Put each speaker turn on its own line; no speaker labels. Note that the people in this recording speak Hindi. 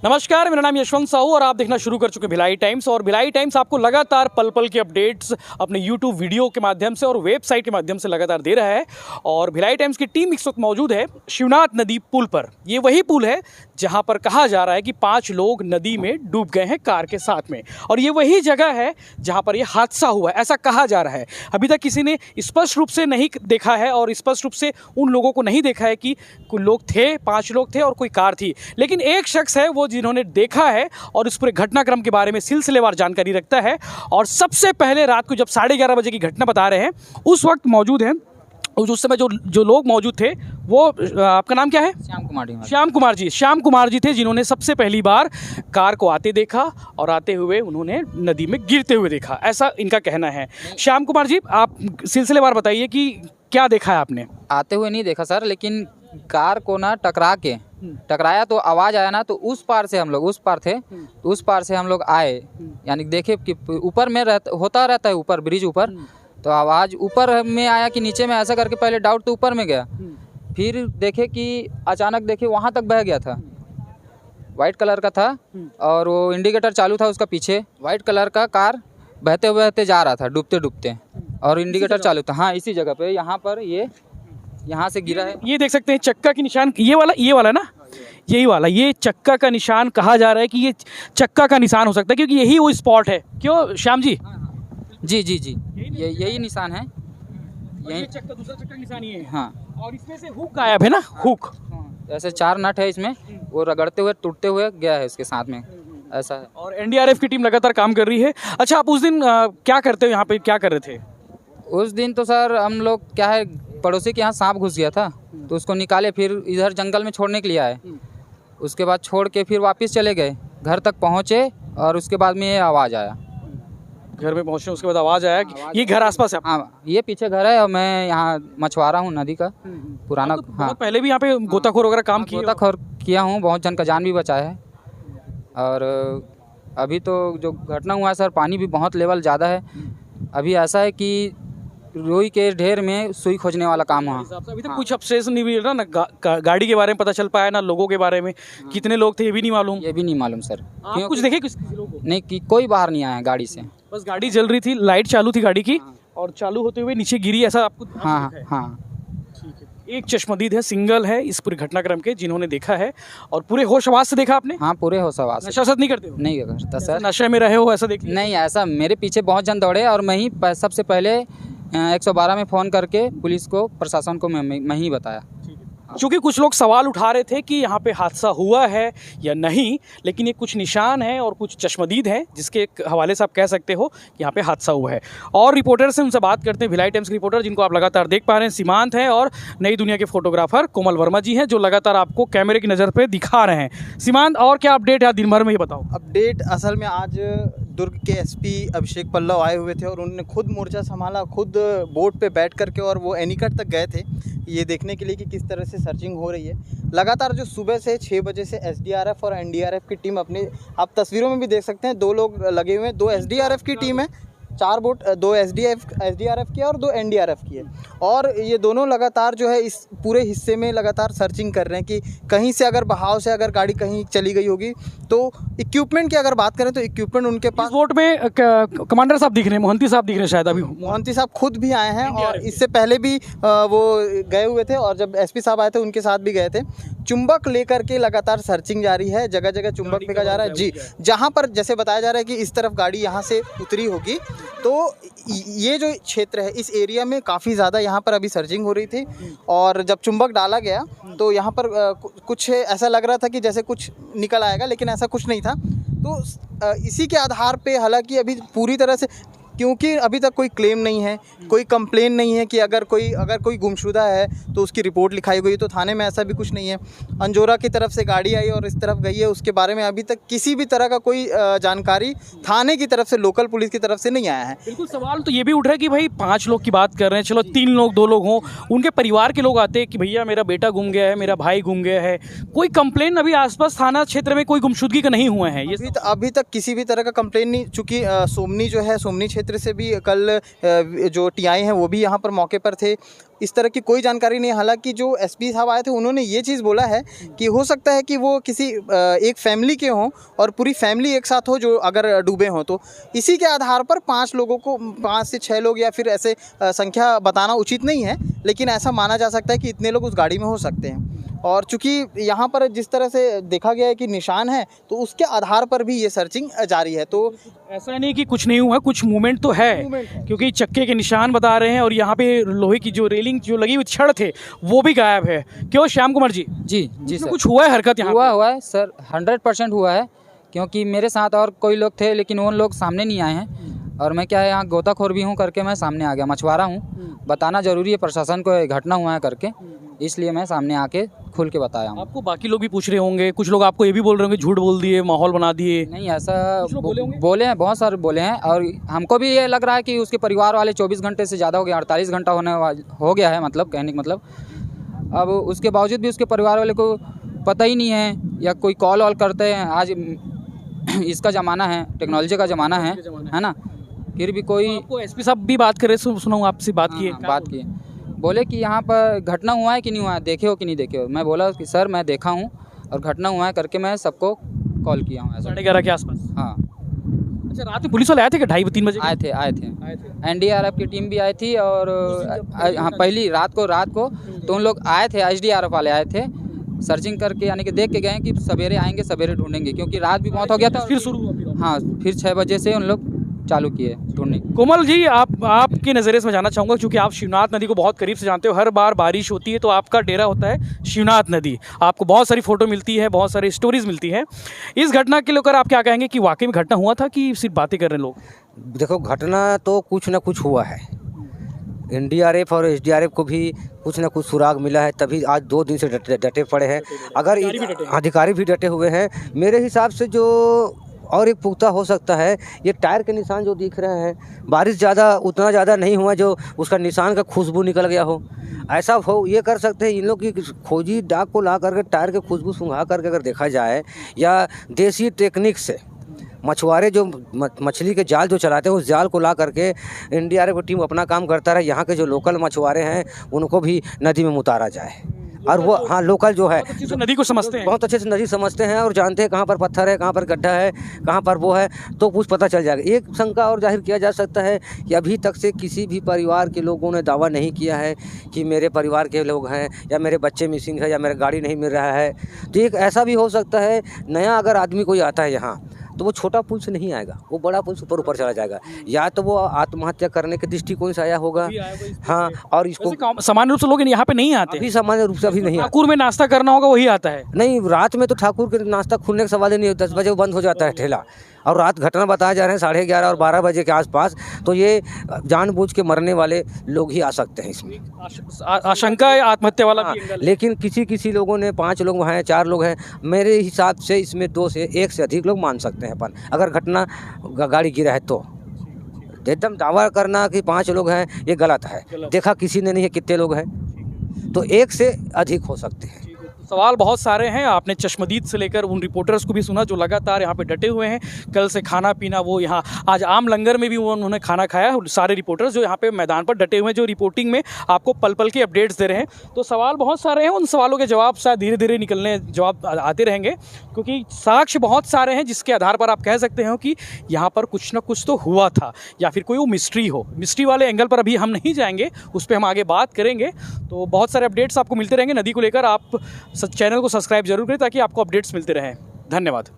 नमस्कार, मेरा नाम यशवंत साहू और आप देखना शुरू कर चुके हैं भिलाई टाइम्स। और भिलाई टाइम्स आपको लगातार पल पल के अपडेट्स अपने यूट्यूब वीडियो के माध्यम से और वेबसाइट के माध्यम से लगातार दे रहा है। और भिलाई टाइम्स की टीम इस वक्त मौजूद है शिवनाथ नदी पुल पर। ये वही पुल है जहां पर कहा जा रहा है कि 5 लोग नदी में डूब गए हैं कार के साथ में, और ये वही जगह है जहां पर यह हादसा हुआ है, ऐसा कहा जा रहा है। अभी तक किसी ने स्पष्ट रूप से नहीं देखा है और स्पष्ट रूप से उन लोगों को नहीं देखा है कि कोई लोग थे, 5 लोग थे और कोई कार थी, लेकिन एक शख्स है वो जिन्होंने देखा है और इस पूरे घटनाक्रम के बारे में सिलसिलेवार जानकारी रखता है। और सबसे पहले रात को जब 11:30 बजे की घटना बता रहे हैं, उस वक्त मौजूद हैं, उस समय जो लोग मौजूद थे वो, आपका नाम क्या है? श्याम कुमार जी थे, जिन्होंने सबसे पहली बार कार को आते देखा और आते हुए उन्होंने नदी में गिरते हुए देखा, ऐसा इनका कहना है। श्याम कुमार जी, आप सिलसिलेवार बताइए कि क्या देखा है आपने?
आते हुए नहीं देखा सर, लेकिन कार को ना टकराया तो आवाज़ आया ना, तो उस पार से हम लोग, उस पार थे तो उस पार से हम लोग आए, यानी देखे कि ऊपर में होता रहता है, ऊपर ब्रिज ऊपर, तो आवाज़ ऊपर में आया कि नीचे में, ऐसा करके पहले डाउट तो ऊपर में गया, फिर देखे कि अचानक देखे वहाँ तक बह गया था। वाइट कलर का था और वो इंडिकेटर चालू था उसका पीछे, वाइट कलर का कार बहते जा रहा था, डूबते डूबते, और इंडिकेटर चालू था। हाँ, इसी जगह पे, यहाँ पर ये यहाँ से गिरा है।
ये देख सकते हैं चक्का की निशान, ये वाला ना, यही वाला, ये चक्का का निशान कहा जा रहा है कि ये चक्का का निशान हो सकता है, क्योंकि यही वो स्पॉट है। क्यों श्याम जी?
जी, यही निशान है,
यही चक्का, दूसरा चक्का निशान ये है।
हाँ,
और इसमें से हुक गायब है ना, हुक।
ऐसे 4 नट है इसमें, वो रगड़ते हुए टूटते हुए गया है इसके साथ में, ऐसा है।
और एनडीआरएफ की टीम लगातार काम कर रही है। अच्छा, आप उस दिन क्या करते हो यहाँ पे, क्या कर रहे थे?
उस दिन तो सर हम लोग क्या है, पड़ोसी के यहाँ सांप घुस गया था, तो उसको निकाले, फिर इधर जंगल में छोड़ने के लिए आए। उसके बाद छोड़ के फिर वापस चले गए, घर तक पहुँचे और उसके बाद में ये आवाज़ आया।
घर में पहुँचे उसके बाद आवाज़ आया। ये घर आसपास है?
हाँ, ये पीछे घर है और मैं यहाँ मछुआरा हूँ नदी का पुराना। हाँ,
पहले भी यहाँ पे गोताखोर वगैरह काम किया?
गोताखोर किया हूँ, बहुत जन का जान भी बचाया है। और अभी तो जो घटना हुआ है सर, पानी भी बहुत लेवल ज़्यादा है। अभी ऐसा है कि रुई के ढेर में सुई खोजने वाला काम हुआ।
अभी तक कुछ अपडेट नहीं मिल रहा ना, गाड़ी के बारे में पता चल पाया ना, लोगों के बारे में कितने लोग थे ये भी नहीं मालूम।
ये भी नहीं मालूम सर।
क्यों, कुछ देखे किसी लोग को?
नहीं, कि कोई बाहर नहीं आया गाड़ी से,
बस गाड़ी चल रही थी, लाइट चालू थी गाड़ी की, और चालू होते हुए नीचे गिरी, ऐसा आपको?
हाँ।
ठीक है। एक चश्मदीद है, सिंगल है इस पूरे घटनाक्रम के, जिन्होंने देखा है और पूरे होश आवाज से देखा आपने?
हाँ, पूरे होश आवाज से।
नशा सद नहीं करते हो?
नहीं करता सर।
नशे में रहे हो ऐसा देख?
नहीं, ऐसा मेरे पीछे बहुत जन दौड़े और मैं ही सबसे पहले 112 में फ़ोन करके पुलिस को, प्रशासन को मैं ही बताया।
क्योंकि कुछ लोग सवाल उठा रहे थे कि यहाँ पे हादसा हुआ है या नहीं, लेकिन ये कुछ निशान हैं और कुछ चश्मदीद हैं जिसके हवाले से आप कह सकते हो कि यहाँ पे हादसा हुआ है। और रिपोर्टर से उनसे बात करते हैं, भिलाई टाइम्स के रिपोर्टर जिनको आप लगातार देख पा रहे हैं, सीमांत हैं, और नई दुनिया के फोटोग्राफर कोमल वर्मा जी हैं, जो लगातार आपको कैमरे की नज़र पर दिखा रहे हैं। सीमांत, और क्या अपडेट है दिन भर में, ये बताओ।
अपडेट असल में आज दुर्ग के एसपी अभिषेक पल्लव आए हुए थे और उन्होंने खुद मोर्चा संभाला, खुद बोट पे बैठ करके, और वो एनीकट तक गए थे ये देखने के लिए कि किस तरह से सर्चिंग हो रही है। लगातार जो सुबह से 6 बजे से एसडीआरएफ और एनडीआरएफ की टीम, अपनी आप तस्वीरों में भी देख सकते हैं, 2 लोग लगे हुए हैं। 2 एसडीआरएफ की टीम है, 4 बोट, 2 एसडीआरएफ की है और 2 एनडीआरएफ की है, और ये दोनों लगातार जो है इस पूरे हिस्से में लगातार सर्चिंग कर रहे हैं कि कहीं से अगर बहाव से अगर गाड़ी कहीं चली गई होगी। तो इक्विपमेंट की अगर बात करें तो इक्विपमेंट उनके पास,
बोट में कमांडर साहब दिख रहे हैं, मोहंती साहब दिख रहे हैं शायद अभी।
मोहंती साहब खुद भी आए हैं और इससे पहले भी वो गए हुए थे, और जब एसपी साहब आए थे उनके साथ भी गए थे। चुंबक लेकर के लगातार सर्चिंग जारी है, जगह जगह चुंबक फेंका जा रहा है। जी, जहाँ पर जैसे बताया जा रहा है कि इस तरफ गाड़ी यहाँ से उतरी होगी, तो ये जो क्षेत्र है इस एरिया में काफ़ी ज़्यादा यहाँ पर अभी सर्चिंग हो रही थी। और जब चुंबक डाला गया तो यहाँ पर कुछ ऐसा लग रहा था कि जैसे कुछ निकल आएगा, लेकिन ऐसा कुछ नहीं था। तो इसी के आधार पे, हालांकि अभी पूरी तरह से, क्योंकि अभी तक कोई क्लेम नहीं है, कोई कंप्लेन नहीं है कि अगर कोई गुमशुदा है तो उसकी रिपोर्ट लिखाई गई, तो थाने में ऐसा भी कुछ नहीं है। अंजोरा की तरफ से गाड़ी आई और इस तरफ गई है, उसके बारे में अभी तक किसी भी तरह का कोई जानकारी थाने की तरफ से, लोकल पुलिस की तरफ से नहीं आया है।
बिल्कुल, सवाल तो ये भी उठ रहा है कि भाई 5 लोग की बात कर रहे हैं, चलो 3 लोग 2 लोग हों, उनके परिवार के लोग आते हैं कि भैया मेरा बेटा गुम गया है, मेरा भाई गुम गया है, कोई कंप्लेन अभी आसपास थाना क्षेत्र में कोई गुमशुदगी का नहीं हुआ है?
अभी तक किसी भी तरह का कंप्लेन नहीं, चूँकि सोमनी जो है, सोमनी क्षेत्र क्षेत्र से भी कल जो टीआई हैं वो भी यहाँ पर मौके पर थे। इस तरह की कोई जानकारी नहीं। हालांकि जो एसपी साहब आए थे उन्होंने ये चीज़ बोला है कि हो सकता है कि वो किसी एक फैमिली के हों और पूरी फैमिली एक साथ हो जो अगर डूबे हों, तो इसी के आधार पर 5 लोगों को 5 से 6 लोग या फिर ऐसे संख्या बताना उचित नहीं है, लेकिन ऐसा माना जा सकता है कि इतने लोग उस गाड़ी में हो सकते हैं। और चूंकि यहाँ पर जिस तरह से देखा गया है कि निशान है, तो उसके आधार पर भी ये सर्चिंग जारी है। तो
ऐसा नहीं कि कुछ नहीं हुआ, कुछ मूवमेंट तो है, क्योंकि चक्के के निशान बता रहे हैं और यहाँ पे लोहे की जो रेलिंग जो लगी हुई छड़ थे वो भी गायब है। क्यों श्याम कुमार जी?
जी सर,
कुछ हुआ है हरकत यहाँ
हुआ है सर, 100% हुआ है। क्योंकि मेरे साथ और कोई लोग थे लेकिन वो लोग सामने नहीं आए हैं, और मैं क्या है यहाँ गोताखोर भी हूँ करके मैं सामने आ गया। मछुआरा हूँ, बताना ज़रूरी है प्रशासन को, घटना हुआ है करके, इसलिए मैं सामने आके खुल के बताया हूँ।
आपको बाकी लोग भी पूछ रहे होंगे, कुछ लोग आपको ये भी बोल रहे होंगे झूठ बोल दिए, माहौल बना दिए?
नहीं, ऐसा बोले हैं, बहुत सारे बोले हैं, और हमको भी ये लग रहा है कि उसके परिवार वाले 24 घंटे से ज़्यादा हो गया, 48 घंटा हो गया है, मतलब कहने का मतलब। अब उसके बावजूद भी उसके परिवार वाले को पता ही नहीं है, या कोई कॉल वॉल करते हैं। आज इसका ज़माना है, टेक्नोलॉजी का ज़माना है ना, फिर भी कोई।
आपको एसपी साहब भी बात करे, सुनाऊँ आपसे बात किए?
बात किए, बोले कि यहाँ पर घटना हुआ है कि नहीं हुआ है, देखे हो कि नहीं देखे हो। मैं बोला कि सर मैं देखा हूँ और घटना हुआ है करके मैं सबको कॉल किया हूँ।
11:30 के आसपास?
हाँ।
अच्छा, रात में पुलिस वाले आए थे क्या? 2:30-3 बजे
आए थे। एनडीआरएफ की टीम भी आई थी, और हाँ पहली रात को तो उन लोग आए थे, एसडीआरएफ वाले आए थे सर्चिंग करके, यानी कि देख के गए कि सवेरे आएंगे, सवेरे ढूंढेंगे, क्योंकि रात भी बहुत हो गया था।
फिर शुरू हुआ?
हाँ, फिर 6 बजे से उन लोग चालू किए ढूंढने।
कोमल जी, आपके नज़रिए से मैं जानना चाहूँगा, क्योंकि आप शिवनाथ नदी को बहुत करीब से जानते हो, हर बार बारिश होती है तो आपका डेरा होता है शिवनाथ नदी, आपको बहुत सारी फ़ोटो मिलती है, बहुत सारी स्टोरीज मिलती हैं। इस घटना के लेकर आप क्या कहेंगे कि वाकई में घटना हुआ था कि सिर्फ बातें कर रहे हैं लोग?
देखो, घटना तो कुछ ना कुछ हुआ है। एनडीआरएफ और एसडीआरएफ को भी कुछ ना कुछ सुराग मिला है, तभी आज 2 दिन से डटे पड़े हैं। अगर अधिकारी भी डटे हुए हैं, मेरे हिसाब से जो और एक पुख्ता हो सकता है, ये टायर के निशान जो दिख रहे हैं, बारिश उतना ज़्यादा नहीं हुआ जो उसका निशान का खुशबू निकल गया हो। ऐसा हो ये कर सकते हैं इन लोग की खोजी डाक को ला करके टायर के खुशबू सूंघा करके अगर देखा जाए, या देसी टेक्निक से मछुआरे जो मछली के जाल जो चलाते हैं उस जाल को ला करके एनडीआरएफ की टीम अपना काम करता रहे, यहाँ के जो लोकल मछुआरे हैं उनको भी नदी में उतारा जाए। और वो हाँ लोकल जो है
नदी को समझते हैं,
बहुत अच्छे से नदी समझते हैं और जानते हैं कहाँ पर पत्थर है, कहाँ पर गड्ढा है, कहाँ पर वो है, तो कुछ पता चल जाएगा। एक शंका और जाहिर किया जा सकता है कि अभी तक से किसी भी परिवार के लोगों ने दावा नहीं किया है कि मेरे परिवार के लोग हैं या मेरे बच्चे मिसिंग है या मेरा गाड़ी नहीं मिल रहा है। तो एक ऐसा भी हो सकता है, नया अगर आदमी कोई आता है यहाँ तो वो छोटा पुल से नहीं आएगा, वो बड़ा पुल से ऊपर चला जाएगा, या तो वो आत्महत्या करने के दृष्टिकोण से आया होगा। हाँ, और इसको
सामान्य रूप से लोग यहाँ पे नहीं आते,
अभी सामान्य रूप से अभी नहीं।
ठाकुर में नाश्ता करना होगा वही आता है।
नहीं, रात में तो ठाकुर के नाश्ता खुलने का सवाल ही नहीं, 10 बजे बंद हो जाता है ठेला। और रात घटना बताया जा रहे हैं 11:30 और 12 बजे के आसपास, तो ये जानबूझ के मरने वाले लोग ही आ सकते हैं इसमें।
आशंका है आत्महत्या वाला भी एंगल है।
लेकिन किसी लोगों ने 5 लोग वहाँ हैं, 4 लोग हैं, मेरे हिसाब से इसमें 2 से 1 से अधिक लोग मान सकते हैं अपन, अगर घटना गाड़ी गिरा है तो। एकदम दावा करना कि 5 लोग हैं ये गलत है, देखा किसी ने नहीं है कितने लोग हैं, तो 1 से अधिक हो सकते हैं।
सवाल बहुत सारे हैं। आपने चश्मदीद से लेकर उन रिपोर्टर्स को भी सुना जो लगातार यहाँ पे डटे हुए हैं, कल से खाना पीना वो यहाँ आज आम लंगर में भी उन्होंने खाना खाया। सारे रिपोर्टर्स जो यहाँ पे मैदान पर डटे हुए हैं, जो रिपोर्टिंग में आपको पल पल के अपडेट्स दे रहे हैं। तो सवाल बहुत सारे हैं, उन सवालों के जवाब शायद धीरे धीरे जवाब आते रहेंगे, क्योंकि साक्ष्य बहुत सारे हैं जिसके आधार पर आप कह सकते हो कि यहाँ पर कुछ ना कुछ तो हुआ था, या फिर कोई वो मिस्ट्री हो। मिस्ट्री वाले एंगल पर अभी हम नहीं जाएंगे, उस पर हम आगे बात करेंगे। तो बहुत सारे अपडेट्स आपको मिलते रहेंगे नदी को लेकर। आप चैनल को सब्सक्राइब जरूर करें ताकि आपको अपडेट्स मिलते रहें। धन्यवाद।